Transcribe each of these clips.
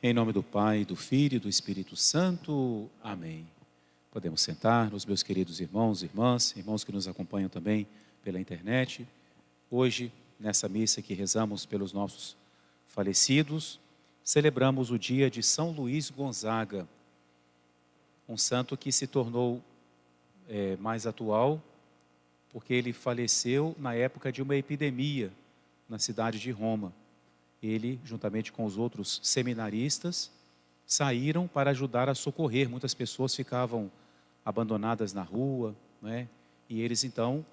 Em nome do Pai, do Filho e do Espírito Santo. Amém. Podemos sentar-nos, meus queridos irmãos e irmãs, irmãos que nos acompanham também pela internet. Hoje, nessa missa que rezamos pelos nossos falecidos, celebramos o dia de São Luís Gonzaga, um santo que se tornou mais atual, porque ele faleceu na época de uma epidemia na cidade de Roma. Ele, juntamente com os outros seminaristas, saíram para ajudar a socorrer. Muitas pessoas ficavam abandonadas na rua, né? E eles então,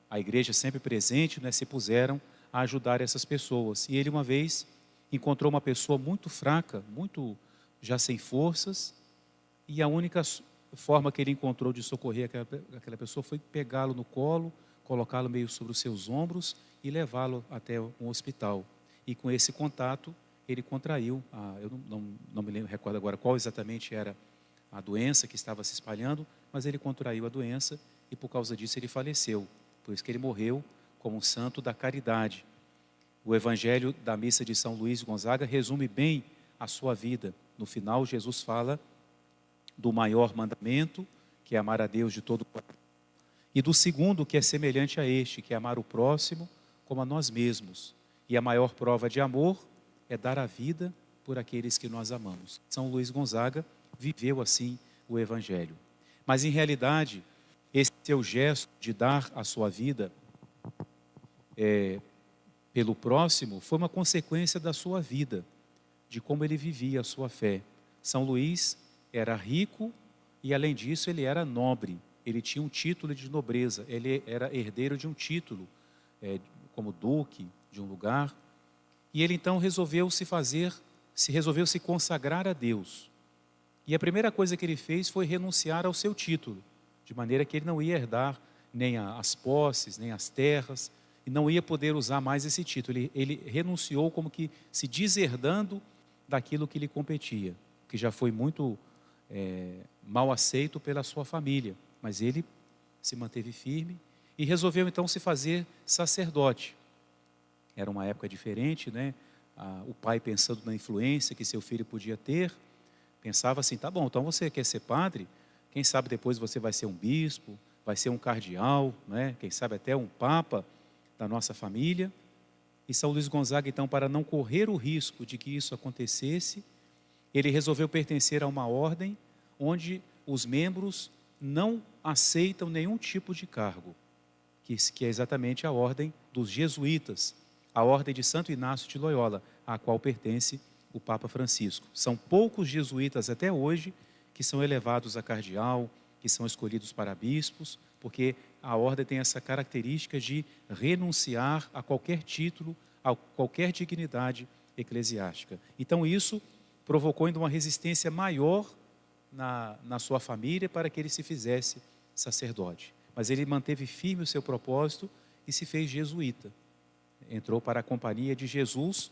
a igreja sempre presente, né, se puseram a ajudar essas pessoas. E ele uma vez encontrou uma pessoa muito fraca, muito já sem forças, e a única forma que ele encontrou de socorrer aquela pessoa foi pegá-lo no colo, colocá-lo meio sobre os seus ombros e levá-lo até um hospital. E com esse contato, ele contraiu, eu não me recordo agora qual exatamente era a doença que estava se espalhando, mas ele contraiu a doença e por causa disso ele faleceu. Por isso que ele morreu como um santo da caridade. O evangelho da missa de São Luís Gonzaga resume bem a sua vida. No final, Jesus fala do maior mandamento, que é amar a Deus de todo o coração, e do segundo, que é semelhante a este, que é amar o próximo como a nós mesmos. E a maior prova de amor é dar a vida por aqueles que nós amamos. São Luís Gonzaga viveu assim o evangelho. Mas em realidade, esse seu gesto de dar a sua vida pelo próximo foi uma consequência da sua vida, de como ele vivia a sua fé. São Luís era rico e, além disso, ele era nobre. Ele tinha um título de nobreza, ele era herdeiro de um título, como duque de um lugar. E ele então resolveu se consagrar a Deus. E a primeira coisa que ele fez foi renunciar ao seu título, de maneira que ele não ia herdar nem as posses, nem as terras, e não ia poder usar mais esse título. Ele renunciou como que se deserdando daquilo que lhe competia, que já foi muito mal aceito pela sua família. Mas ele se manteve firme e resolveu então se fazer sacerdote. Era uma época diferente, né? O pai, pensando na influência que seu filho podia ter, pensava assim: tá bom, então você quer ser padre? Quem sabe depois você vai ser um bispo, vai ser um cardeal, né? Quem sabe até um papa da nossa família. E São Luís Gonzaga, então, para não correr o risco de que isso acontecesse, ele resolveu pertencer a uma ordem onde os membros não aceitam nenhum tipo de cargo, que é exatamente a ordem dos jesuítas, a ordem de Santo Inácio de Loyola, à qual pertence o Papa Francisco. São poucos jesuítas até hoje que são elevados a cardeal, que são escolhidos para bispos, porque a ordem tem essa característica de renunciar a qualquer título, a qualquer dignidade eclesiástica. Então isso provocou ainda uma resistência maior na sua família para que ele se fizesse sacerdote. Mas ele manteve firme o seu propósito e se fez jesuíta. Entrou para a companhia de Jesus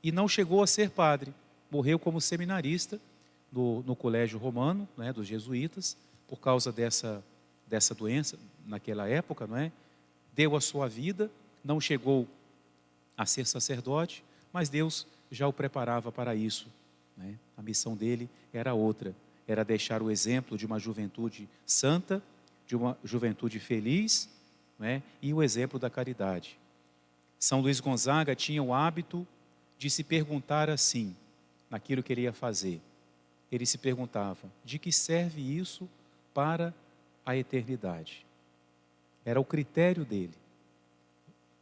e não chegou a ser padre. Morreu como seminarista no colégio romano, né, dos jesuítas, por causa dessa doença naquela época, não é? Deu a sua vida, não chegou a ser sacerdote, mas Deus já o preparava para isso, né? A missão dele era outra, era deixar o exemplo de uma juventude santa, de uma juventude feliz, né? E o exemplo da caridade. São Luís Gonzaga tinha o hábito de se perguntar assim, naquilo que ele ia fazer. Ele se perguntava: de que serve isso para a eternidade? Era o critério dele.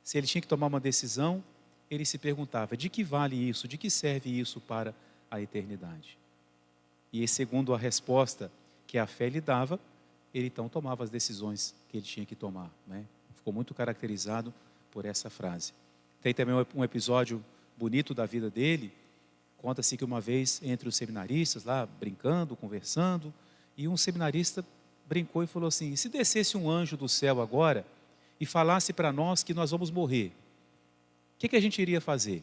Se ele tinha que tomar uma decisão, ele se perguntava: de que vale isso? De que serve isso para a eternidade? E segundo a resposta que a fé lhe dava, ele então tomava as decisões que ele tinha que tomar, né? Ficou muito caracterizado por essa frase. Tem também um episódio bonito da vida dele. Conta-se que uma vez, entre os seminaristas lá, brincando, conversando, e um seminarista brincou e falou assim: e se descesse um anjo do céu agora e falasse para nós que nós vamos morrer, o que a gente iria fazer?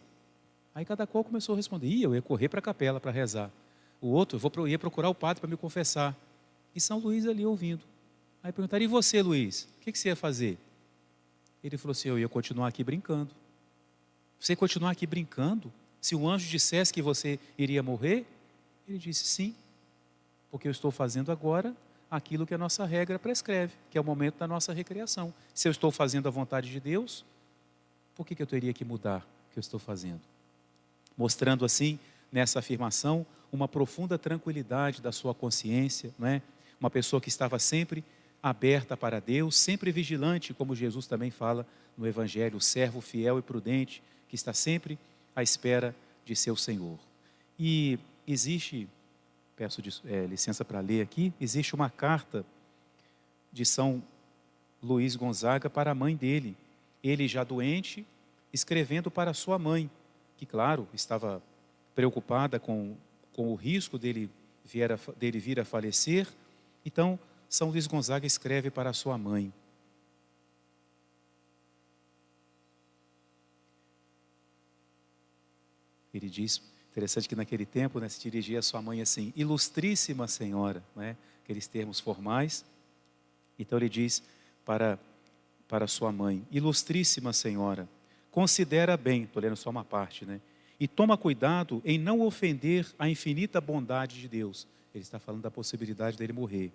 Aí cada qual começou a responder: eu ia correr para a capela para rezar. O outro: eu ia procurar o padre para me confessar. E São Luís ali ouvindo. Aí perguntaram: e você, Luís, o que você ia fazer? Ele falou assim: eu ia continuar aqui brincando. Você continuar aqui brincando? Se o anjo dissesse que você iria morrer, ele disse sim, porque eu estou fazendo agora aquilo que a nossa regra prescreve, que é o momento da nossa recreação. Se eu estou fazendo a vontade de Deus, por que eu teria que mudar o que eu estou fazendo? Mostrando assim, nessa afirmação, uma profunda tranquilidade da sua consciência, não é? Uma pessoa que estava sempre aberta para Deus, sempre vigilante, como Jesus também fala no Evangelho, o servo fiel e prudente, que está sempre à espera de seu Senhor. E existe, peço licença para ler aqui, existe uma carta de São Luís Gonzaga para a mãe dele, ele já doente, escrevendo para sua mãe, que claro, estava preocupada com o risco dele vir a falecer. Então, São Luís Gonzaga escreve para sua mãe: ele diz, interessante que naquele tempo, né, se dirigia a sua mãe assim, ilustríssima senhora, né, aqueles termos formais. Então ele diz para sua mãe: ilustríssima senhora, considera bem, estou lendo só uma parte, né, e toma cuidado em não ofender a infinita bondade de Deus. Ele está falando da possibilidade dele morrer.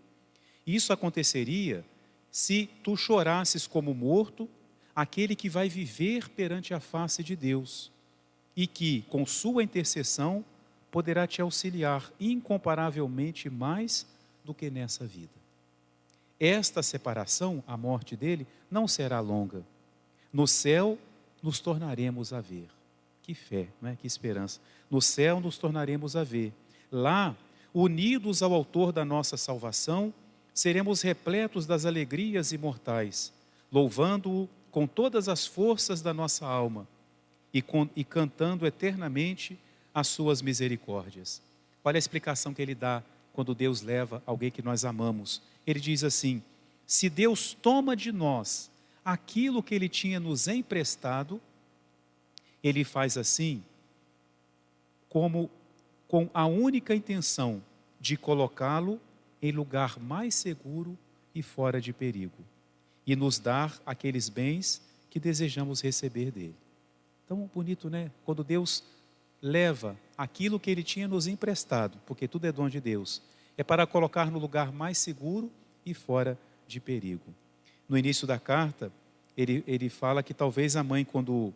Isso aconteceria se tu chorasses como morto aquele que vai viver perante a face de Deus e que, com sua intercessão, poderá te auxiliar incomparavelmente mais do que nessa vida. Esta separação, a morte dele, não será longa. No céu nos tornaremos a ver. Que fé, não é? Que esperança. No céu nos tornaremos a ver. Lá, unidos ao autor da nossa salvação, seremos repletos das alegrias imortais, louvando-o com todas as forças da nossa alma e cantando eternamente as suas misericórdias. Olha a explicação que ele dá quando Deus leva alguém que nós amamos. Ele diz assim: se Deus toma de nós aquilo que Ele tinha nos emprestado, Ele faz assim como com a única intenção de colocá-lo em lugar mais seguro e fora de perigo, e nos dar aqueles bens que desejamos receber dele. Tão bonito, né? Quando Deus leva aquilo que Ele tinha nos emprestado, porque tudo é dom de Deus, é para colocar no lugar mais seguro e fora de perigo. No início da carta, ele fala que talvez a mãe, quando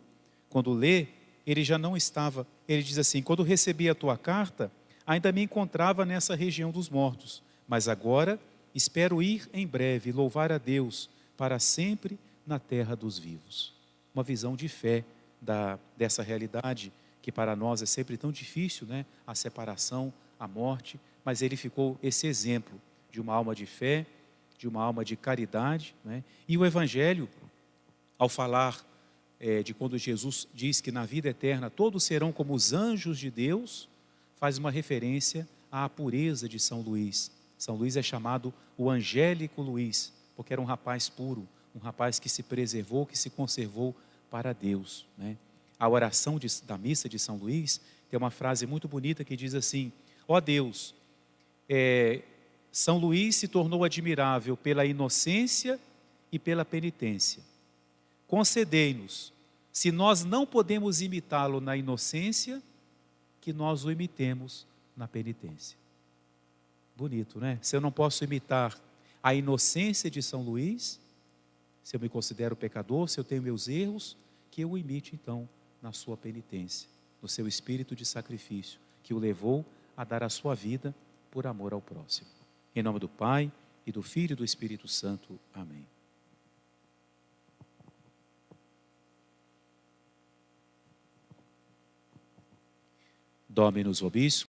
lê, ele já não estava, ele diz assim: quando recebi a tua carta, ainda me encontrava nessa região dos mortos, mas agora espero ir em breve louvar a Deus para sempre na terra dos vivos. Uma visão de fé dessa realidade que para nós é sempre tão difícil, né? A separação, a morte, mas ele ficou esse exemplo de uma alma de fé, de uma alma de caridade, né? E o Evangelho, ao falar de quando Jesus diz que na vida eterna todos serão como os anjos de Deus, faz uma referência à pureza de São Luís. São Luís é chamado o Angélico Luís, porque era um rapaz puro, um rapaz que se preservou, que se conservou para Deus, né? A oração da missa de São Luís tem uma frase muito bonita que diz assim: ó Deus, São Luís se tornou admirável pela inocência e pela penitência. Concedei-nos, se nós não podemos imitá-lo na inocência, que nós o imitemos na penitência. Bonito, né? Se eu não posso imitar a inocência de São Luís, se eu me considero pecador, se eu tenho meus erros, que eu o imite então na sua penitência, no seu espírito de sacrifício, que o levou a dar a sua vida por amor ao próximo. Em nome do Pai, e do Filho e do Espírito Santo. Amém. Dominus vobiscum.